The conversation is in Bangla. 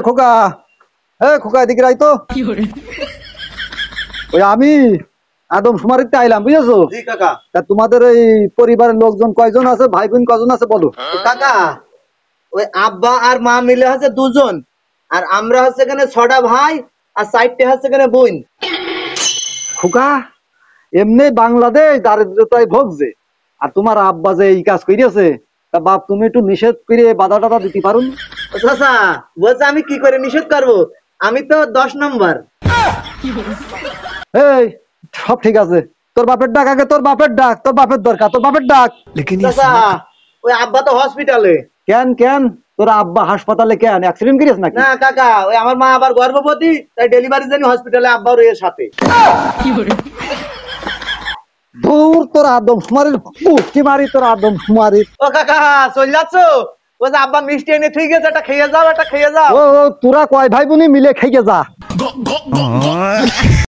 খোকা, খোকা এদিকে আই তো। ওই আমি আদমশুমারিতে আইলাম, বুঝেছো? জি কাকা। তা তোমাদের এই পরিবারের লোকজন কয়জন আছে, ভাই বোন কয়জন আছে বলো? কাকা ওই আব্বা আর মা মিলে হচ্ছে দুজন, আর আমরা হচ্ছে এখানে 6টা ভাই আর 4টে হচ্ছে এখানে বোন। খোকা, এমনি বাংলাদেশ দারিদ্রতায় ভোগছে, আর তোমার আব্বা যে এই কাজ করিয়াছে, তা বাপ তুমি একটু নিষেধ করে বাধা টাধা দিতে পারো? চাচা বলছে আমি কি করে নিষেধ করবো, আমি তো 10 নম্বর। এই সব ঠিক আছে, তোর বাপের ডাক আগে, তোর বাপের ডাক, তোর বাপের দরকার, তোর বাপের ডাক। চাচা ওই আব্বা তো হসপিটালে। কেন কেন তোর আব্বা হাসপাতালে কেন, অ্যাক্সিডেন্ট করিস নাকি? না কাকা, ওই আমার মা আবার গর্ভবতী, তাই ডেলিভারির জন্য হসপিটালে আব্বা রয়ে সাথে। দূর তোর আদমশুমারির পুষ্টি মারি, তোর আদমশুমারি। ও কাকা চল যাচ্ছ? ও যে আব্বা মিষ্টি এনে ঠিক আছে, এটা খেয়ে যাও, এটা খেয়ে যাও। ও তোরা কয় ভাই বোনই মিলে খেয়ে যা।